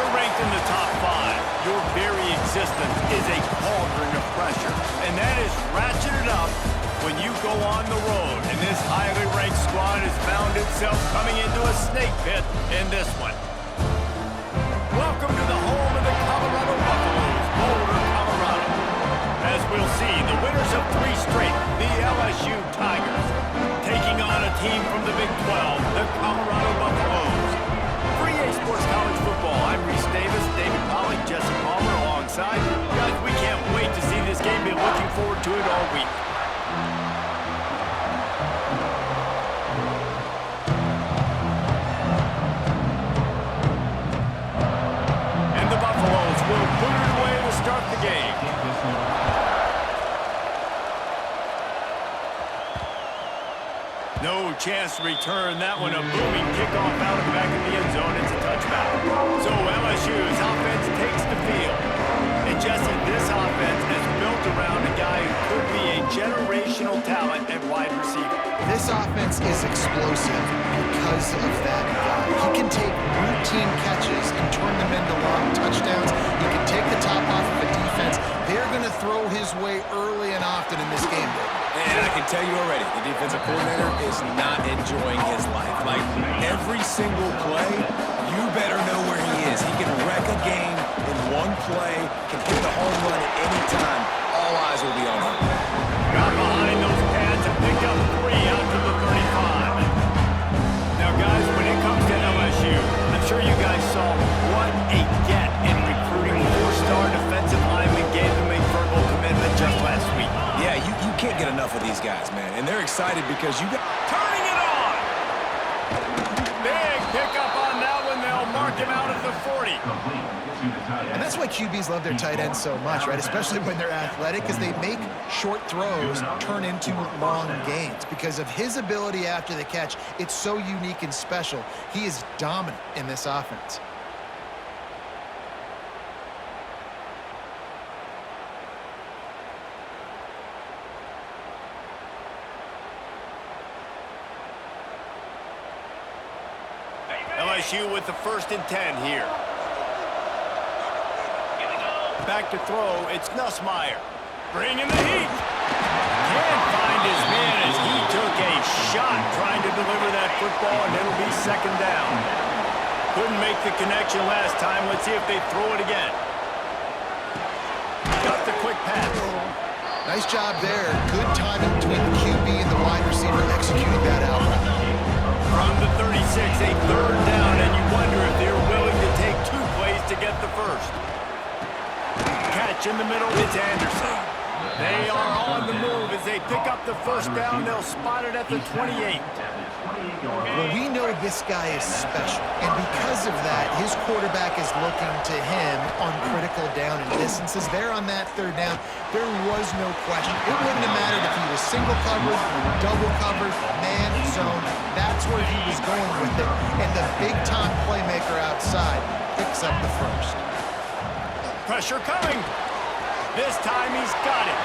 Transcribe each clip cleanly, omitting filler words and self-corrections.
you're ranked in the top 5, your very existence is a cauldron of pressure. And that is ratcheted up when you go on the road. And this highly ranked squad has found itself coming into a snake pit in this one. Welcome to the home of the Colorado Buffaloes, Boulder, Colorado. As we'll see, the winners of 3 straight, the LSU Tigers, taking on a team from the Big 12, the Colorado Buffaloes. For EA Sports College Football, I'm Reese Davis, David Pollock, Jesse Palmer alongside. Guys, we can't wait to see this game. Been looking forward to it all week. And the Buffaloes will put it away to start the game. No chance to return that one. A booming kickoff out of the back of the end zone. It's a touchback. So LSU's offense takes the field. And Jesse, this offense is built around a guy who could be a generational talent at wide receiver. This offense is explosive because of that guy. He can take routine catches and turn them into long touchdowns. He can take the top off of a defense. They're going to throw his way early and often in this game. And I can tell you already, the defensive coordinator is not enjoying his life. Like, every single play, you better know where he is. He can wreck a game in one play, can hit the home run at any time. All eyes will be on him. Got behind those pads and picked up 3 out to the 35. Now, guys, when it comes to LSU, I'm sure you guys saw what a get in recruiting 4-star defensive lineman gave them a verbal commitment just last week. Yeah, you can't get enough of these guys, man. And they're excited because you got... Turning it on! Big pickup on that one. They'll mark him out at the 40. And that's why QBs love their tight ends so much, right? Especially when they're athletic, because they make short throws turn into long gains. Because of his ability after the catch, it's so unique and special. He is dominant in this offense. LSU with the 1st and 10 here. Back to throw, it's Nussmeier. Bringing the heat. Can't find his man as he took a shot trying to deliver that football, and it'll be 2nd down. Couldn't make the connection last time. Let's see if they throw it again. Got the quick pass. Nice job there. Good timing between the QB and the wide receiver executing that out route. From the 36, a 3rd down, and you wonder if they're willing to take 2 plays to get the first. Catch in the middle, it's Anderson. They are on the move as they pick up the 1st down. They'll spot it at the 28. Well, we know this guy is special, and because of that, his quarterback is looking to him on critical down and distances. There on that 3rd down, there was no question. It wouldn't have mattered if he was single covered, double covered, man, zone. That's where he was going with it, and the big-time playmaker outside picks up the 1st. Pressure coming. This time he's got it.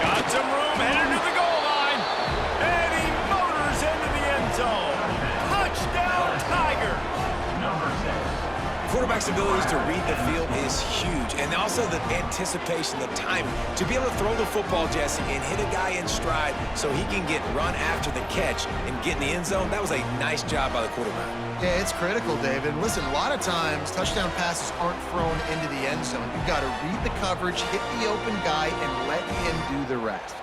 Got some room, headed to the goal line. And he motors into the end zone. Touchdown, Tigers. Quarterback's abilities to read the field is huge. And also the anticipation, the timing. To be able to throw the football, Jesse, and hit a guy in stride so he can get run after the catch and get in the end zone, that was a nice job by the quarterback. Yeah, it's critical, David. Listen, a lot of times, touchdown passes aren't thrown into the end zone. You've got to read the coverage, hit the open guy, and let him do the rest.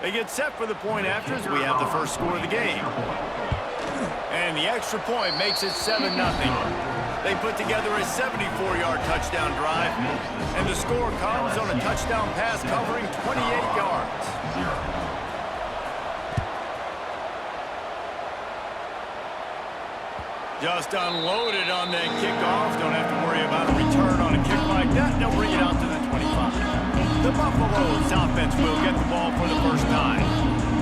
They get set for the point after as we have the first score of the game. And the extra point makes it 7-0. They put together a 74-yard touchdown drive, and the score comes on a touchdown pass covering 28 yards. Just unloaded on that kickoff. Don't have to worry about a return on a kick like that. They'll bring it out to the 25. The Buffaloes offense will get the ball for the 1st time.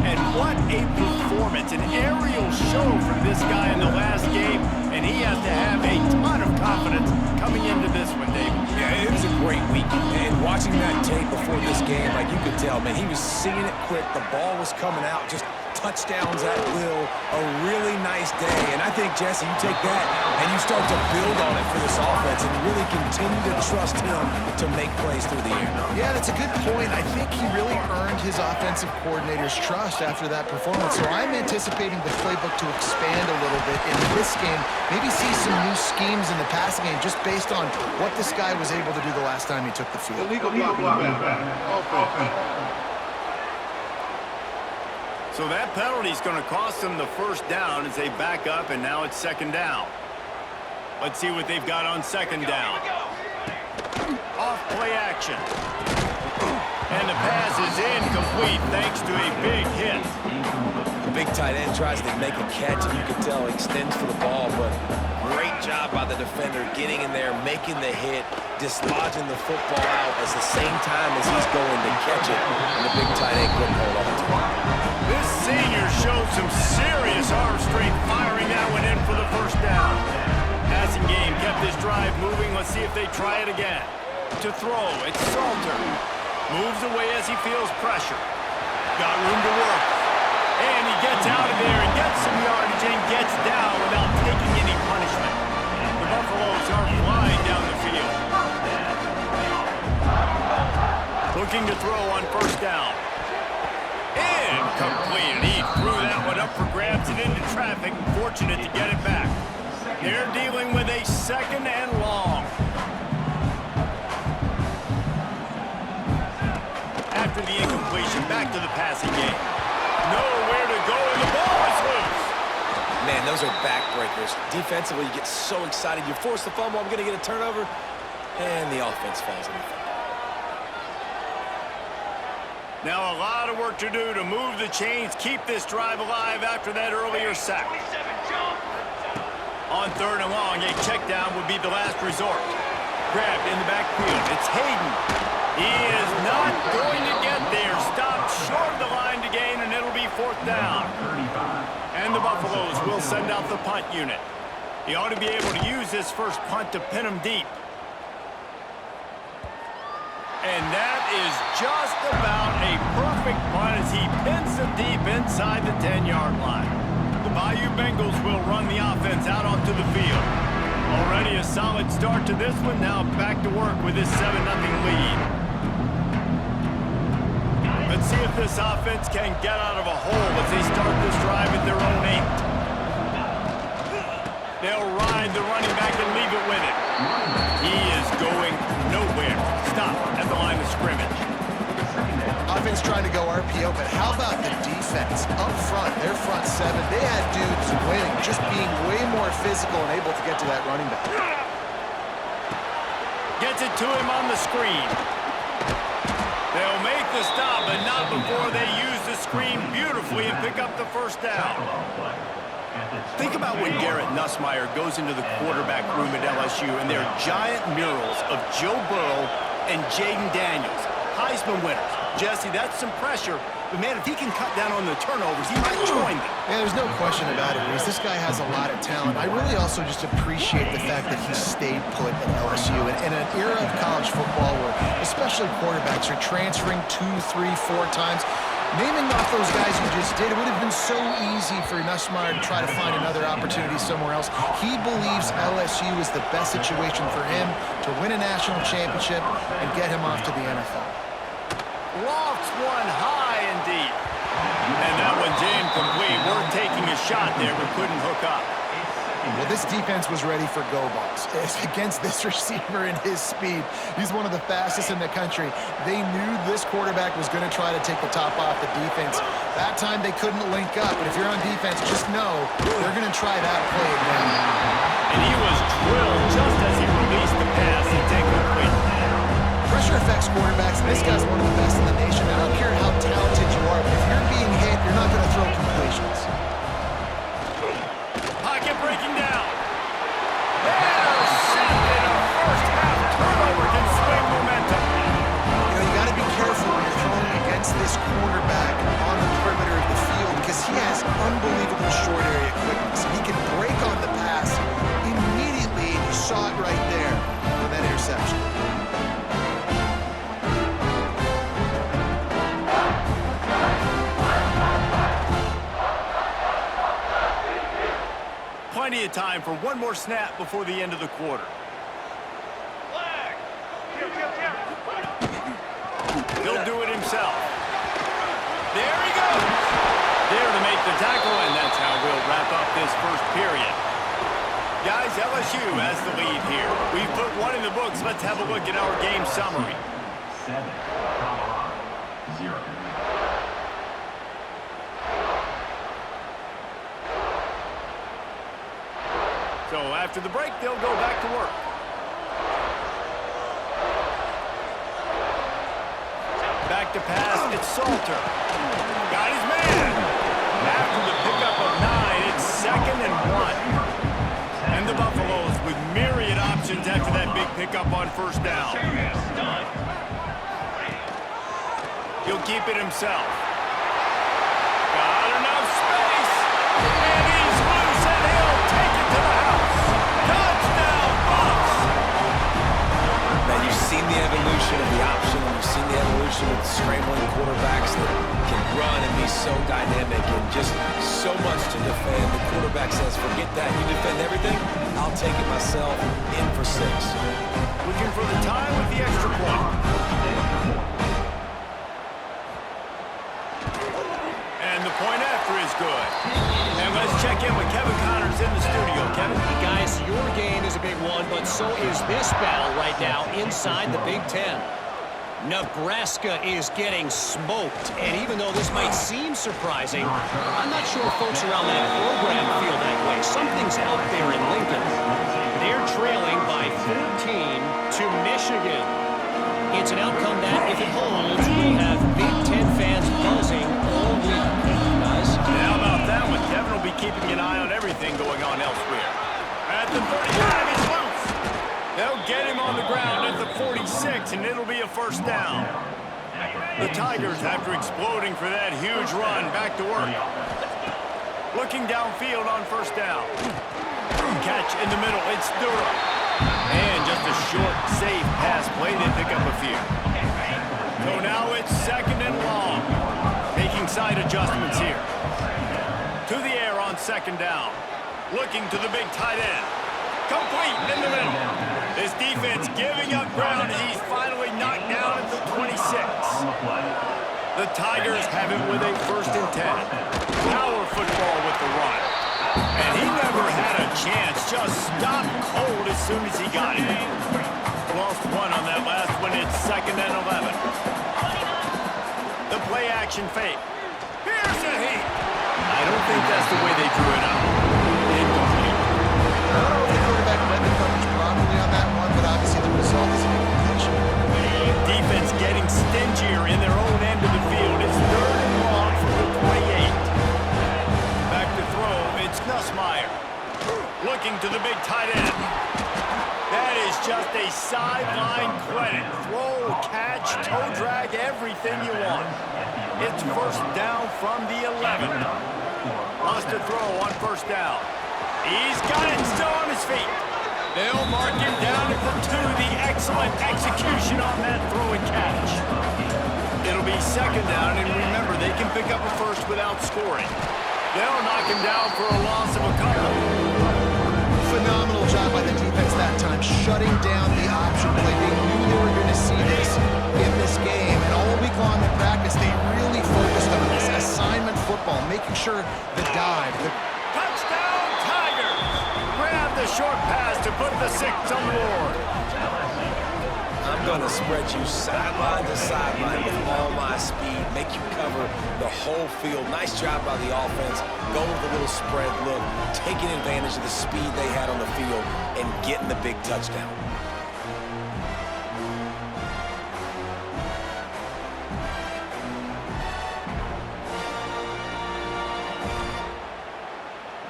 And what a performance, an aerial show from this guy in the last game, and he has to have a ton of confidence coming into this one, David. Yeah, it was a great week, and watching that tape before this game, like you could tell, man, he was seeing it quick, the ball was coming out, just touchdowns at will, a really nice day. And I think, Jesse, you take that and you start to build on it for this offense and really continue to trust him to make plays through the air. Yeah, that's a good point. I think he really earned his offensive coordinator's trust after that performance. So I'm anticipating the playbook to expand a little bit in this game. Maybe see some new schemes in the passing game just based on what this guy was able to do the last time he took the field. So that penalty is going to cost them the first down as they back up, and now it's second down. Let's see what they've got on second down. Off play action. And the pass is incomplete thanks to a big hit. The big tight end tries to make a catch, and you can tell extends for the ball, but great job by the defender getting in there, making the hit, dislodging the football out at the same time as he's going to catch it, and the big tight end couldn't hold on to it. This senior showed some serious arm strength firing that one in for the first down. Passing game kept this drive moving. Let's see if they try it again. To throw, it's Salter. Moves away as he feels pressure. Got room to work. And he gets out of there and gets some yardage and gets down without taking any punishment. The Buffaloes are flying down the field. Looking to throw on first down. Incomplete. And he threw that one up for grabs and into traffic. Fortunate to get it back. They're dealing with a second and long. After the incompletion, back to the passing game. Nowhere to go, and the ball is loose. Man, those are backbreakers. Defensively, you get so excited. You force the fumble, I'm going to get a turnover, and the offense falls in the football. Now a lot of work to do to move the chains, keep this drive alive after that earlier sack. On third and long, a check down would be the last resort. Grabbed in the backfield. It's Hayden. He is not going to get there. Stopped short of the line to gain, and it'll be fourth down. And the Buffaloes will send out the punt unit. He ought to be able to use this first punt to pin him deep. And that is just about a perfect punt as he pins them deep inside the 10-yard line. The Bayou Bengals will run the offense out onto the field. Already a solid start to this one. Now back to work with this 7-0 lead. Let's see if this offense can get out of a hole as they start this drive at their own 8. They'll ride the running back and leave it with it. He is going nowhere. Stop at the line of scrimmage. Offense trying to go RPO, but how about the defense? Up front, their front seven, they had dudes winning, just being way more physical and able to get to that running back. Gets it to him on the screen. They'll make the stop, but not before they use the screen beautifully and pick up the first down. Think about when Garrett Nussmeier goes into the quarterback room at LSU and there are giant murals of Joe Burrow and Jaden Daniels, Heisman winners. Jesse, that's some pressure, but man, if he can cut down on the turnovers, he might join them. Yeah, there's no question about it, Reese. This guy has a lot of talent. I really also just appreciate the fact that he stayed put at LSU. And in an era of college football where especially quarterbacks are transferring 2, 3, 4 times, naming off those guys who just did, it would have been so easy for Nussmeier to try to find another opportunity somewhere else. He believes LSU is the best situation for him to win a national championship and get him off to the NFL. Lofts one high and deep. And that one's incomplete. We're taking a shot there, but couldn't hook up. Well, this defense was ready for go balls. Against this receiver and his speed, he's one of the fastest in the country. They knew this quarterback was going to try to take the top off the defense. That time they couldn't link up, but if you're on defense, just know they're going to try that play again. And he was drilled just as he released the pass. It's incomplete. Pressure affects quarterbacks. This guy's one of the best in the nation. I don't care how talented you are, but if you're being hit, you're not going to throw completions. Pocket breaking down. Intercepted. A first-half turnover can swing momentum. You know, you got to be careful when you're throwing against this quarterback on the perimeter of the field because he has unbelievable short area quickness. He can break on the pass immediately, and you saw it right there on that interception. Plenty of time for one more snap before the end of the quarter. He'll do it himself. There he goes. There to make the tackle, and that's how we'll wrap up this first period. Guys, LSU has the lead here. We've put one in the books. Let's have a look at our game summary. 7, Colorado, 0. So after the break, they'll go back to work. Back to pass, it's Salter. Got his man. After the pickup of 9, it's 2nd and 1. And the Buffaloes with myriad options after that big pickup on first down. He'll keep it himself. Got enough space. And he's loose, and he'll take it to the house. Touchdown, Buffs! Now, you've seen the evolution of the option, and you've seen the evolution of scrambling quarterbacks that can run and be so dynamic and just so much to defend. The quarterback says, forget that. You defend everything, I'll take it myself. In for 6. Looking for the tie with the extra point. And the point after is good. And let's check in with Kevin Connors in the studio. Kevin? Guys, your game is a big one, but so is this battle right now inside the Big Ten. Nebraska is getting smoked, and even though this might seem surprising, I'm not sure folks around that program feel that way. Something's out there in Lincoln. They're trailing by 14 to Michigan. It's an outcome that, if it holds, will have Big Ten fans buzzing all week. Guys? And how about that one? Kevin will be keeping an eye on everything going on elsewhere. At the 35, he's loose. They'll get him on the ground at the 46, and it'll be a first down. The Tigers, after exploding for that huge run, back to work. Looking downfield on first down. Catch in the middle, it's Durham. And just a short, safe pass play, they pick up a few. So now it's 2nd and long. Making side adjustments here. To the air on 2nd down. Looking to the big tight end. Complete in the middle. This defense giving up ground as he's finally knocked down at the 26. The Tigers have it with a 1st and 10. Power football with the run. And he never had a chance. Just stopped cold as soon as he got it. Lost one on that last one. It's 2nd and 11. The play action fake. Here's a heat. I don't think that's the way they drew it up. Incomplete. I don't know if the quarterback read the coverage properly on that one, but obviously the result is an incompletion. Defense getting stingier in their own end of the field. It's 3rd and long from the 28. Back to throw, it's Nussmeier. Looking to the big tight end. That is just a sideline credit. Throw, catch, toe drag, everything you want. It's first down from the 11. Lost a throw on first down. He's got it still on his feet. They'll mark him down at the 2. The excellent execution on that throw and catch. It'll be 2nd down, and remember, they can pick up a first without scoring. They'll knock him down for a loss of a couple. Phenomenal job by the defense that time, shutting down the option play. They knew they were going to see this in this game, and all week long in practice, they really focused on this assignment football, making sure the dive, the Touchdown, Tigers! Grab the short pass to put the 6 on the board. I'm going to spread you sideline to sideline with all my speed, make you cover the whole field. Nice job by the offense, going with a little spread look, taking advantage of the speed they had on the field, and getting the big touchdown.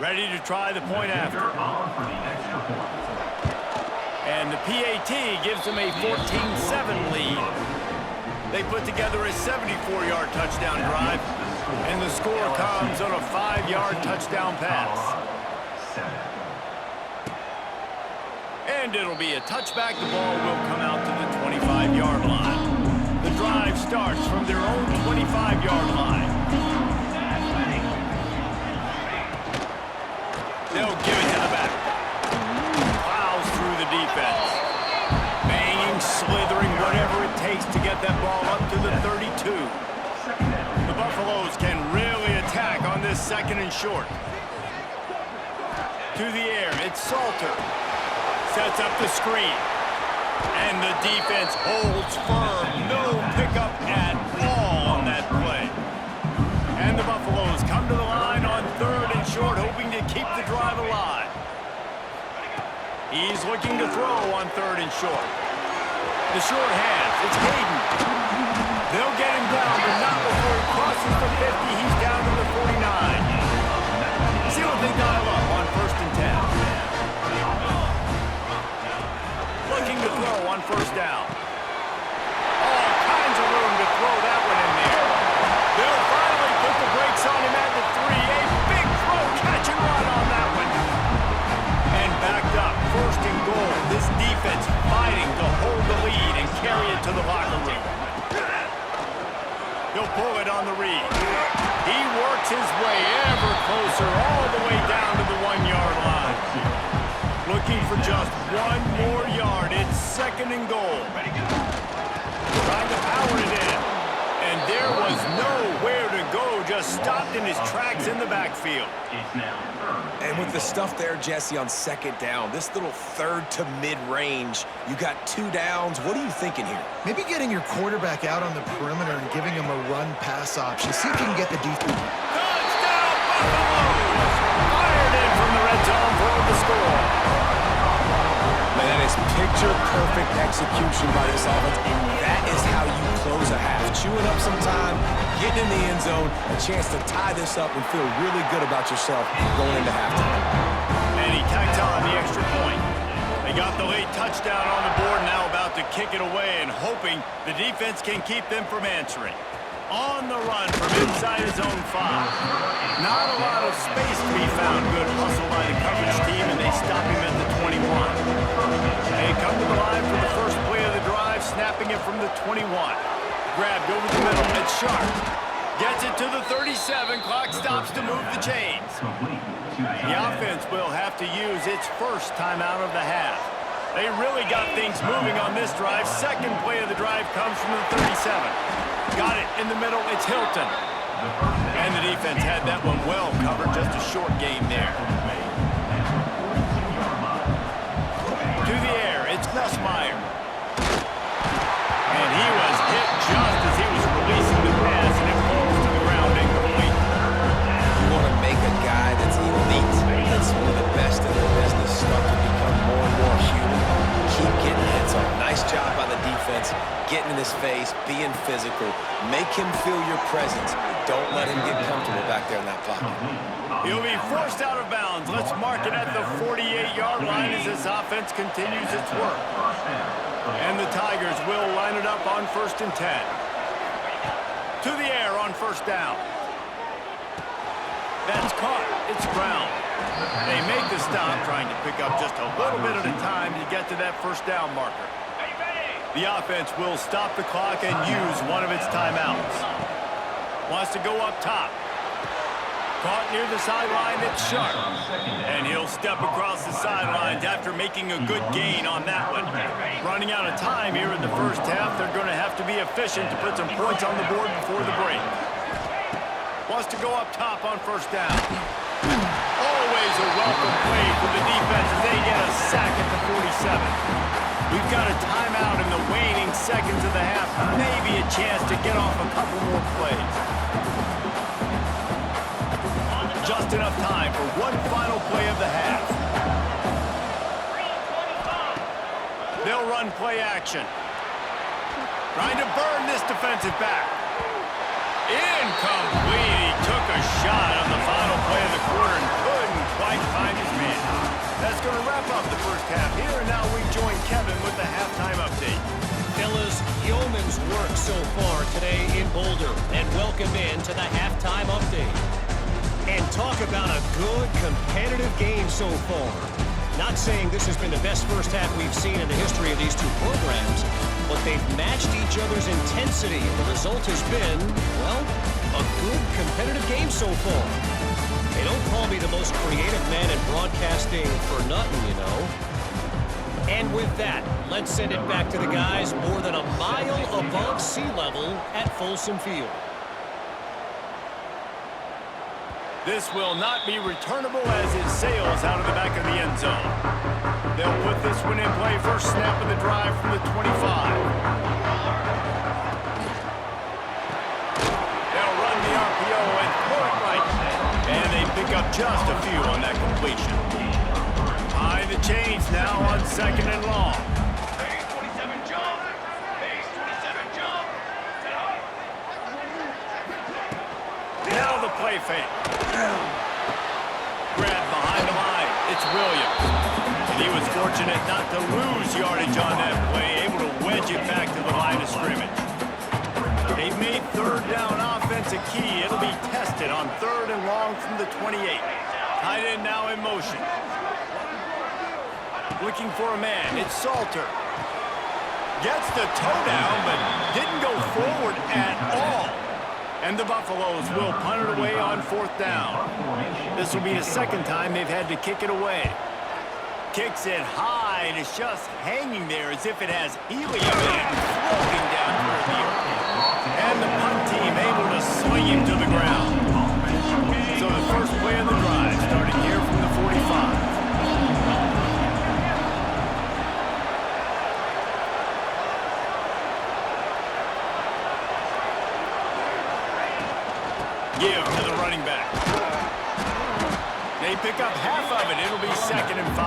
Ready to try the point after. And the PAT gives them a 14-7 lead. They put together a 74-yard touchdown drive, and the score comes on a 5-yard touchdown pass. And it'll be a touchback. The ball will come out to the 25-yard line. The drive starts from their own 25-yard line. They'll give it to the second and short. To the air, it's Salter. Sets up the screen. And the defense holds firm. No pickup at all on that play. And the Buffaloes come to the line on third and short, hoping to keep the drive alive. He's looking to throw on third and short. The short hands, it's Hayden. They'll get him down, but not before he crosses the 50. He's down to the 49. See what they dial up on first and 10. Looking to throw on first down. All kinds of room to throw that one in there. They'll finally put the brakes on him at the 3. A big throw, catch and run on that one. And backed up, first and goal. This defense fighting to hold the lead and carry it to the locker room. He'll pull it on the read. He works his way ever closer, all the way down to the 1-yard line. Looking for just one more yard. It's second and goal. Trying to power it in. And there was nowhere to go. Just stopped in his tracks in the backfield. And with the stuff there, Jesse, on second down, this little third to mid-range, you got 2 downs. What are you thinking here? Maybe getting your quarterback out on the perimeter and giving him a run-pass option. See if you can get the defense. Touchdown, Buffaloes! Fired in from the red zone for the score. Man, that is picture-perfect execution by this offense, and that is how you close a half. Chewing up some time, getting in the end zone, a chance to tie this up and feel really good about yourself going into halftime. And he tacks on the extra point. They got the late touchdown on the board, now about to kick it away and hoping the defense can keep them from answering. On the run from inside his own 5. Not a lot of space to be found. Good hustle by the coverage team, and they stop him at the 21. They come to the line for the first play of the drive, snapping it from the 21. Grabbed over the middle, it's Sharp. Gets it to the 37, clock stops to move the chains. The offense will have to use its first timeout of the half. They really got things moving on this drive. Second play of the drive comes from the 37. Got it in the middle, it's Hilton. And the defense had that one well covered, just a short game there. To the air, it's Nussmeier. And he was hit just as he was releasing the pass, and it falls to the ground incomplete. You want to make a guy that's elite, that's one of the best in the business, start to become more and more human. Keep getting hits on. Nice job by the defense, getting in his face, being physical. Make him feel your presence. Don't let him get comfortable back there in that pocket. He'll be forced out of bounds. Let's mark it at the 48-yard line as this offense continues its work. And the Tigers will line it up on first and 10. To the air on first down. That's caught. It's Brown. They make the stop, trying to pick up just a little bit at a time to get to that first down marker. The offense will stop the clock and use one of its timeouts. Wants to go up top. Caught near the sideline, it's Sharp. And he'll step across the sidelines after making a good gain on that one. Running out of time here in the first half, they're going to have to be efficient to put some points on the board before the break. Wants to go up top on first down. Always a welcome play for the defense as they get a sack at the 47. We've got a timeout in the waning seconds of the half. Maybe a chance to get off a couple more plays. Just enough time for one final play of the half. They'll run play action. Trying to burn this defensive back. Incomplete. He took a shot on the final play of the quarter and couldn't quite find his man. That's going to wrap up the first half here, and now we join Kevin with the halftime update. Fellas, yeoman's work so far today in Boulder, and welcome in to the halftime update. And talk about a good competitive game so far. Not saying this has been the best first half we've seen in the history of these two programs, but they've matched each other's intensity, and the result has been, well, a good competitive game so far. They don't call me the most creative man in broadcasting for nothing, you know. And with that, let's send it back to the guys more than a mile above sea level at Folsom Field. This will not be returnable as it sails out of the back of the end zone. They'll put this one in play first snap of the drive from the 25. They'll run the RPO and throw it right. And they pick up just a few on that completion. Behind the chains now on 2nd and long. Now the play fake. Grab behind the line. It's Williams. And he was fortunate not to lose yardage on that play, able to wedge it back to the line of scrimmage. They've made 3rd down offense a key. It'll be tested on 3rd and long from the 28. Tight end now in motion. Looking for a man. It's Salter. Gets the toe down, but didn't go forward at all. And the Buffaloes will punt it away on 4th down. This will be the 2nd time they've had to kick it away. Kicks it high, and it's just hanging there as if it has helium in it and floating down toward the earth. And the punt team able to swing him to the ground. So the first play of the drive starting here from the 45. Give to the running back. They pick up half of it. It'll be 2nd and 5.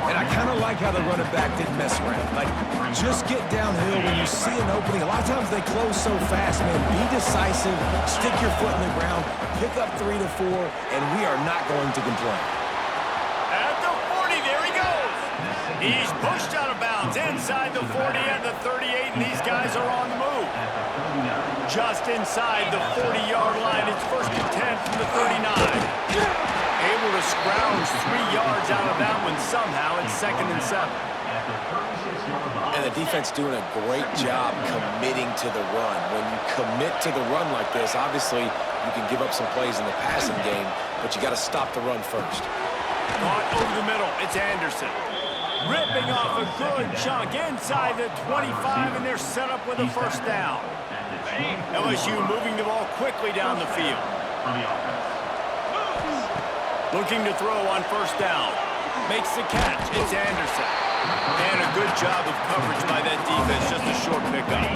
And I kind of like how the running back didn't mess around. Like, just get downhill when you see an opening. A lot of times they close so fast, man. Be decisive, stick your foot in the ground, pick up 3 to 4, and we are not going to complain. At the 40, there he goes. He's pushed out of bounds inside the 40 and the 38, and these guys are on the move. Just inside the 40-yard line. It's 1st and 10 from the 39. Able to scrounge 3 yards out of that one somehow. It's 2nd and 7. And the defense doing a great job committing to the run. When you commit to the run like this, obviously you can give up some plays in the passing game, but you got to stop the run first. Caught over the middle. It's Anderson. Ripping off a good chunk inside the 25, and they're set up with a 1st down. LSU moving the ball quickly down the field. Looking to throw on 1st down. Makes the catch. It's Anderson. And a good job of coverage by that defense. Just a short pickup.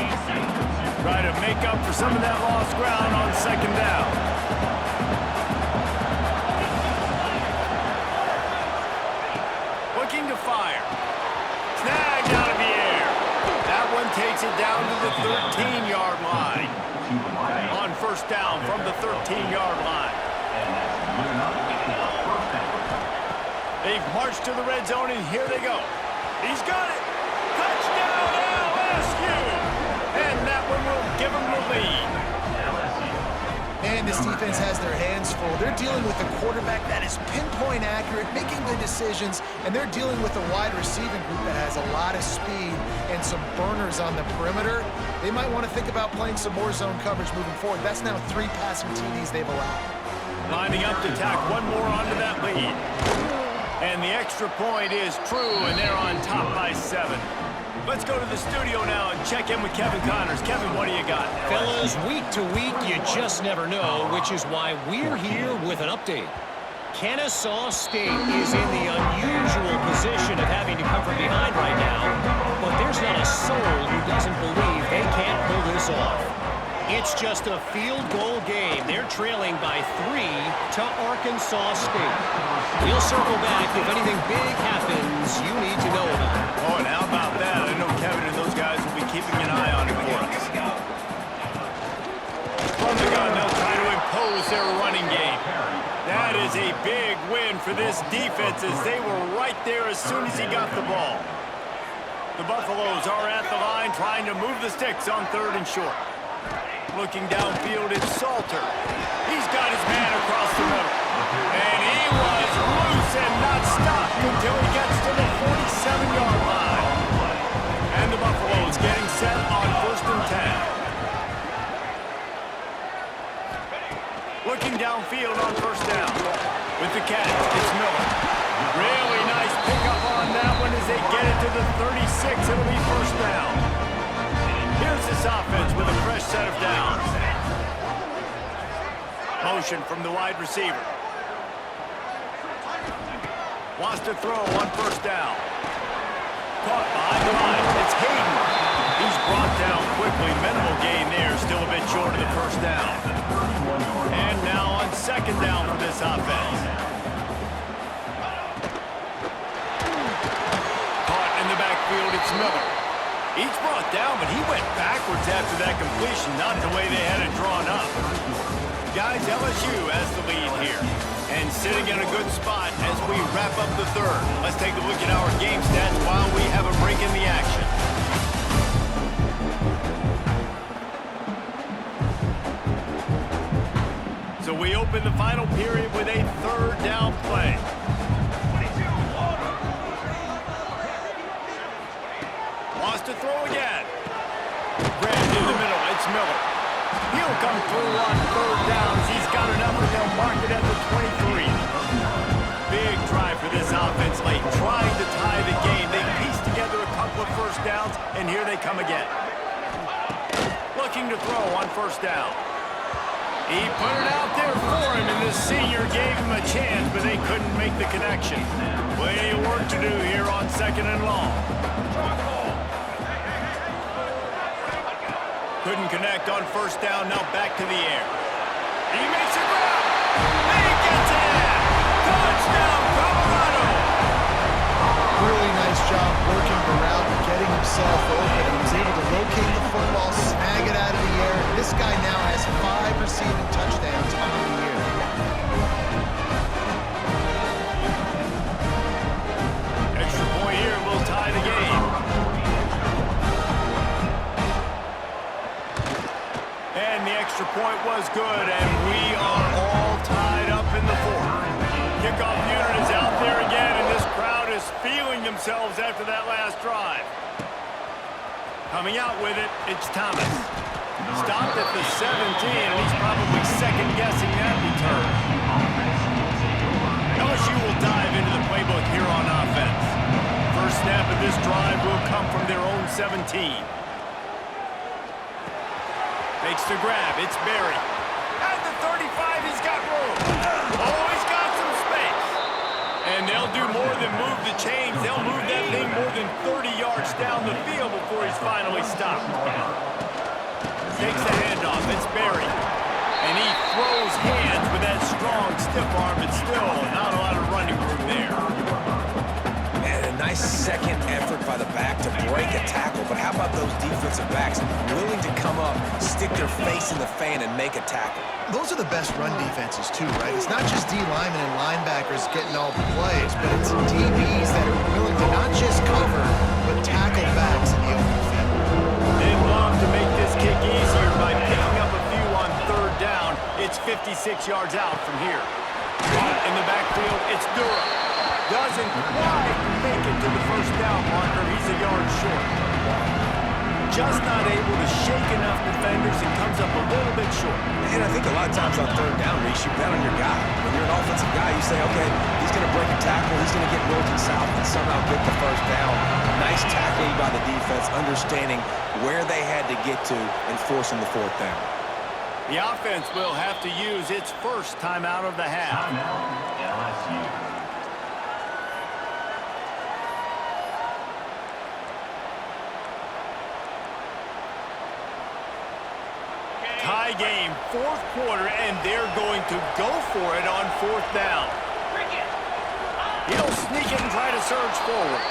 Try to make up for some of that lost ground on 2nd down. Looking to fire. Snagged out of the air. That one takes it down to the 13-yard line. On 1st down from the 13-yard line. They've marched to the red zone, and here they go. He's got it. Touchdown, LSU! And that one will give them the lead. And this defense has their hands full. They're dealing with a quarterback that is pinpoint accurate, making good decisions, and they're dealing with a wide receiving group that has a lot of speed and some burners on the perimeter. They might want to think about playing some more zone coverage moving forward. That's now 3 passing TDs they've allowed. Lining up to tack one more onto that lead. And the extra point is true, and they're on top by 7. Let's go to the studio now and check in with Kevin Connors. Kevin, what do you got? Fellas, week to week, you just never know, which is why we're here with an update. Kennesaw State is in the unusual position of having to come from behind right now, but there's not a soul who doesn't believe they can't pull this off. It's just a field goal game. They're trailing by 3 to Arkansas State. We'll circle back if anything big happens you need to know about. Oh, and how about that? I know Kevin and those guys will be keeping an eye on it for us. From the gun, they'll try to impose their running game. That is a big win for this defense as they were right there as soon as he got the ball. The Buffaloes are at the line trying to move the sticks on 3rd and short. Looking downfield, it's Salter. He's got his man across the middle. And he was loose and not stopped until he gets to the 47-yard line. And the Buffaloes getting set on 1st and 10. Looking downfield on 1st down. With the catch, it's Miller. Really nice pickup on that one as they get it to the 36. It'll be 1st down. Here's this offense with a fresh set of downs. Motion from the wide receiver. Wants to throw on first down. Caught behind the line. It's Hayden. He's brought down quickly. Minimal gain there. Still a bit short of the first down. And now on second down for this offense. Caught in the backfield. It's Miller. He's brought down, but he went backwards after that completion. Not the way they had it drawn up. Guys, LSU has the lead here. And sitting in a good spot as we wrap up the third. Let's take a look at our game stats while we have a break in the action. So we open the final period with a third down play. Wants to throw again. Grabbed in the middle. It's Miller. He'll come through on third downs. He's got enough, and they'll mark it at the 23. Big drive for this offense late, trying to tie the game. They pieced together a couple of first downs, and here they come again. Looking to throw on first down. He put it out there for him, and the senior gave him a chance, but they couldn't make the connection. Plenty of work to do here on second and long. Couldn't connect on first down, now back to the air. He makes a grab. He gets it! Touchdown, Colorado! Really nice job working the route and getting himself open. He was able to locate the football, snag it out of the air. This guy now has 5 receiving touchdowns on the year. Extra point here will tie the game. And the extra point was good, and we are all tied up in the fourth. Kickoff unit is out there again, and this crowd is feeling themselves after that last drive. Coming out with it, it's Thomas. Stopped at the 17, and he's probably second-guessing that return. LSU will dive into the playbook here on offense. First snap of this drive will come from their own 17. Makes the grab. It's Berry. At the 35, he's got room. Oh, he's got some space. And they'll do more than move the chains. They'll move that thing more than 30 yards down the field before he's finally stopped. Takes the handoff. It's Berry. And he throws hands with that strong, stiff arm, but still not a lot of running room there. And a nice second effort by the back to break a tackle. But how about those defensive backs willing to come up, stick their face in the fan, and make a tackle? Those are the best run defenses, too, right? It's not just D linemen and linebackers getting all the plays, but it's DBs that are willing to not just cover, but tackle backs in the open field. They'd love to make this kick easier by picking up a few on third down. It's 56 yards out from here. In the backfield, it's Durham. Doesn't quite make it to the first down marker. He's a yard short. Just not able to shake enough defenders and comes up a little bit short. And I think a lot of times on third down, Reese, you bet on your guy. When you're an offensive guy, you say, okay, he's going to break a tackle, he's going to get north and south and somehow get the first down. Nice tackling by the defense, understanding where they had to get to and forcing the fourth down. The offense will have to use its first timeout of the half. LSU. Tie game, fourth quarter, and they're going to go for it on fourth down. He'll sneak it and try to surge forward.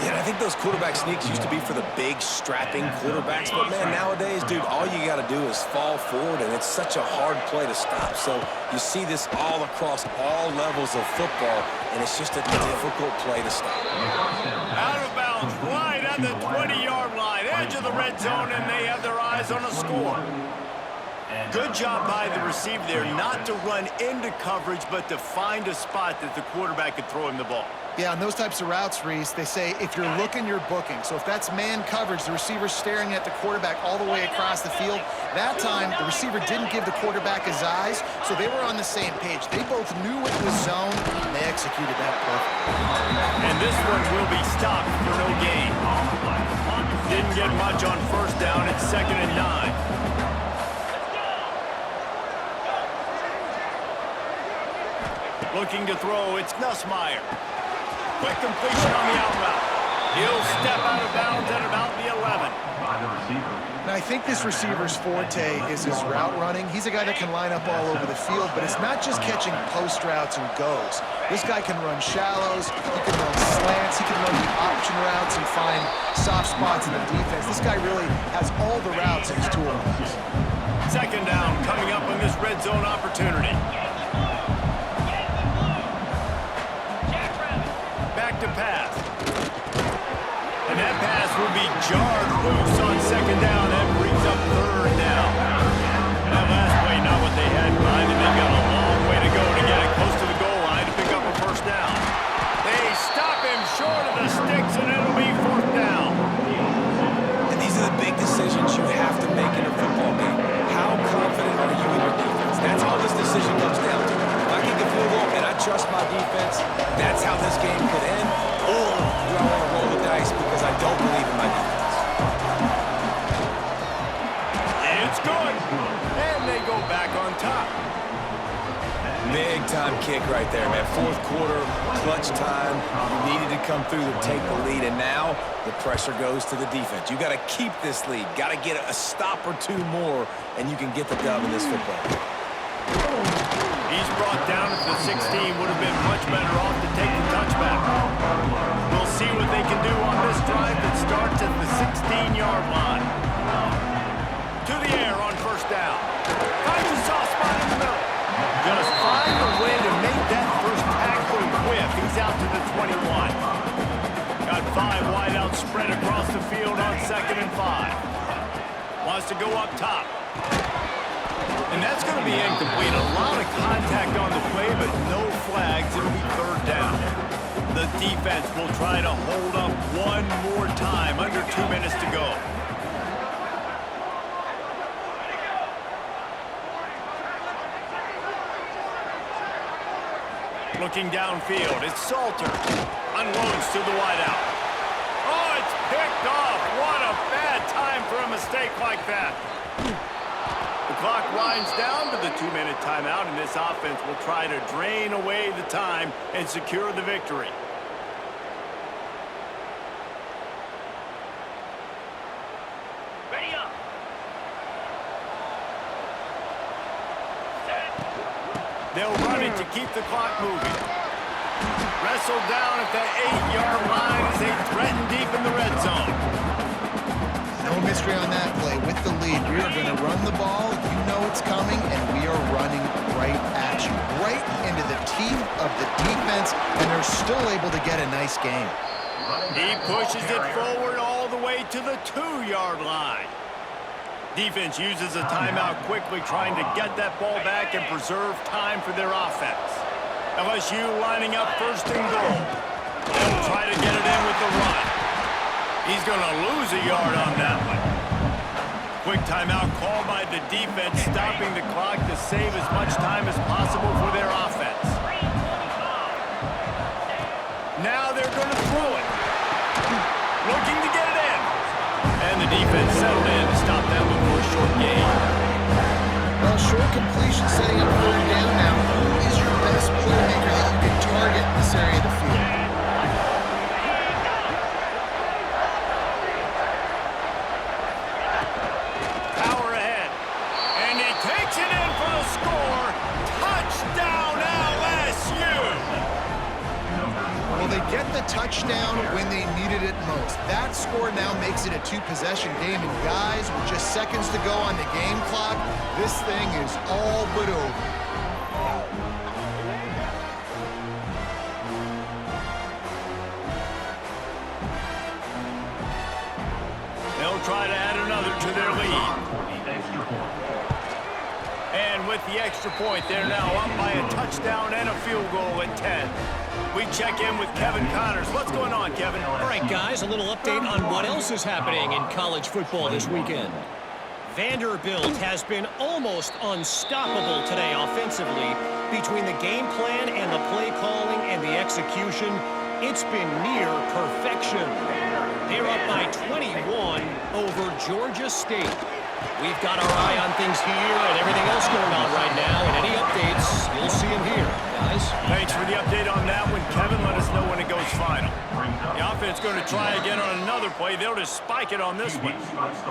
Yeah, I think those quarterback sneaks used to be for the big, strapping quarterbacks. But, man, nowadays, dude, all you got to do is fall forward, and it's such a hard play to stop. So you see this all across all levels of football, and it's just a difficult play to stop. Out of bounds, right at the 20-yard line, edge of the red zone, and they have their eyes on a score. Good job by the receiver there not to run into coverage, but to find a spot that the quarterback could throw him the ball. Yeah, on those types of routes, Reese, they say if you're looking, you're booking. So if that's man coverage, the receiver's staring at the quarterback all the way across the field. That time, the receiver didn't give the quarterback his eyes, so they were on the same page. They both knew it was zone, and they executed that perfectly. And this one will be stopped for no gain. Didn't get much on first down. It's 2nd and 9. Looking to throw, it's Nussmeier. Quick completion on the out route. He'll step out of bounds at about the 11. By the receiver. Now, I think this receiver's forte is his route running. He's a guy that can line up all over the field, but it's not just catching post routes and goes. This guy can run shallows, he can run slants, he can run the option routes and find soft spots in the defense. This guy really has all the routes in his toolbox. Second down coming up on this red zone opportunity. Back to pass. And that pass will be jarred loose on second down. That brings up third down. That last play, not what they had in mind, and they've got a long way to go to get it close to the goal line to pick up a first down. They stop him short of the sticks, and it'll be fourth down. And these are the big decisions you have to make in a football game. How confident are you in your defense? That's all this decision comes down to. If I kick the field goal and I trust my defense, that's how this game could end. Or do I want to roll the dice because I don't believe in my defense? It's good. And they go back on top. Big time kick right there, man. Fourth quarter, clutch time. You needed to come through to take the lead, and now the pressure goes to the defense. You got to keep this lead. Got to get a stop or two more, and you can get the dub in this football. He's brought down at the 16. Would have been much better off to take the touchback. We'll see what they can do on this drive that starts at the 16-yard line. To the air on first down. Finds a soft spot in the middle. Just find a way to make that first tackle whiff. He's out to the 21. Got 5 wideouts spread across the field on 2nd and 5. Wants to go up top. And that's going to be incomplete. A lot of contact on the play, but no flags. It'll be third down. The defense will try to hold up one more time. Under 2 minutes to go. Looking downfield, it's Salter. Unloads to the wideout. Oh, it's picked off. What a bad time for a mistake like that. The clock winds down to the 2-minute timeout, and this offense will try to drain away the time and secure the victory. Ready up. They'll run it to keep the clock moving. Wrestled down at the 8-yard line as they threaten deep in the red zone. No mystery on that play. With the lead, we are going to run the ball. You know it's coming, and we are running right at you. Right into the teeth of the defense, and they're still able to get a nice game. He pushes it forward all the way to the 2-yard line. Defense uses a timeout quickly, trying to get that ball back and preserve time for their offense. LSU lining up first and goal. They'll try to get it in with the run. He's going to lose a yard on that one. Quick timeout called by the defense, stopping the clock to save as much time as possible for their offense. Now they're going to throw it. Looking to get it in. And the defense settled in to stop that one for a short gain. Well, short completion setting up third down now. Who is your best playmaker that you can target in this area of the field? Power ahead. And he takes it in for the score. Touchdown LSU! Well, they get the touchdown when they needed it most. That score now makes it a 2-possession game. And guys, with just seconds to go on the game clock, this thing is all but over. They'll try to add another to their lead. And with the extra point, they're now up by a touchdown and a field goal at 10. We check in with Kevin Connors. What's going on, Kevin? All right, guys, a little update on what else is happening in college football this weekend. Vanderbilt has been almost unstoppable today offensively. Between the game plan and the play calling and the execution, it's been near perfection. They're up by 21 over Georgia State. We've got our eye on things here and everything else going on right now, and any updates, you'll see them here, guys. Thanks for the update on that one, Kevin. Let us know when it goes final. The offense going to try again on another play. They'll just spike it on this one.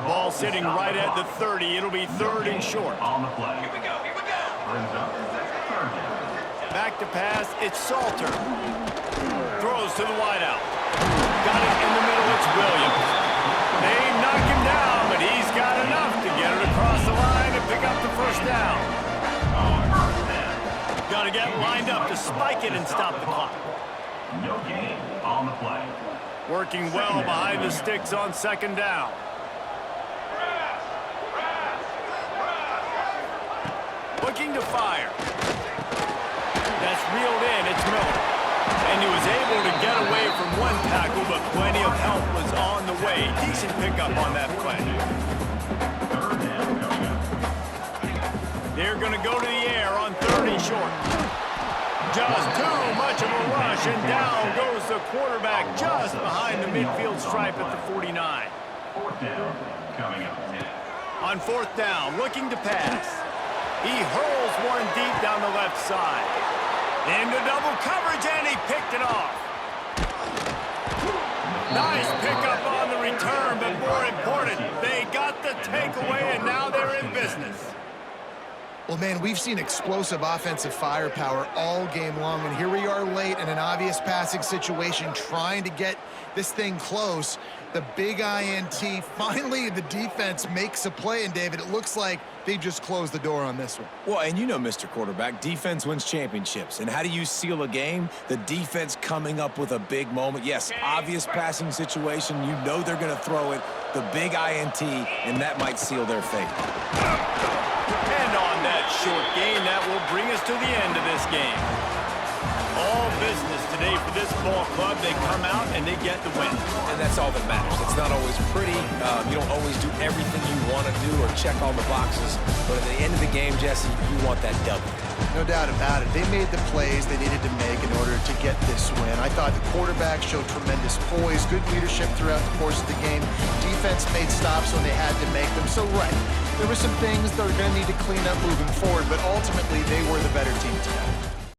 Ball sitting right at the 30. It'll be 3rd and short. On the play. Here we go. Brings up 3rd down. Back to pass. It's Salter. Throws to the wideout. Got it in the middle. It's Williams. They knock him down, but he's got enough to get it across the line and pick up the 1st down. Got to get lined up to spike it and stop the clock. No gain on the play. Working well behind the sticks on 2nd down. Looking to fire. That's reeled in. It's Miller. And he was able to get away from one tackle, but plenty of help was on the way. Decent pickup on that play. 3rd down coming up. They're going to go to the air on 3rd and short. Just too much of a rush, and down goes the quarterback just behind the midfield stripe at the 49. 4th down coming up. On 4th down, looking to pass. He hurls one deep down the left side. Into double coverage, and he picked it off. Nice pickup on the return, but more important, they got the takeaway, and now they're in business. Well, man, we've seen explosive offensive firepower all game long, and here we are late in an obvious passing situation trying to get this thing close. The big INT, finally the defense makes a play, and David, it looks like they just closed the door on this one. Well, and you know, Mr. Quarterback, defense wins championships. And how do you seal a game? The defense coming up with a big moment. Yes, obvious passing situation. You know they're going to throw it. The big INT, and that might seal their fate. And on that short gain, that will bring us to the end of this game. All business today for this ball club. They come out and they get the win. And that's all that matters. It's not always pretty. You don't always do everything you want to do or check all the boxes. But at the end of the game, Jesse, you want that W. No doubt about it. They made the plays they needed to make in order to get this win. I thought the quarterback showed tremendous poise, good leadership throughout the course of the game. Defense made stops when they had to make them. So, right, there were some things they're going to need to clean up moving forward, but ultimately they were the better team today.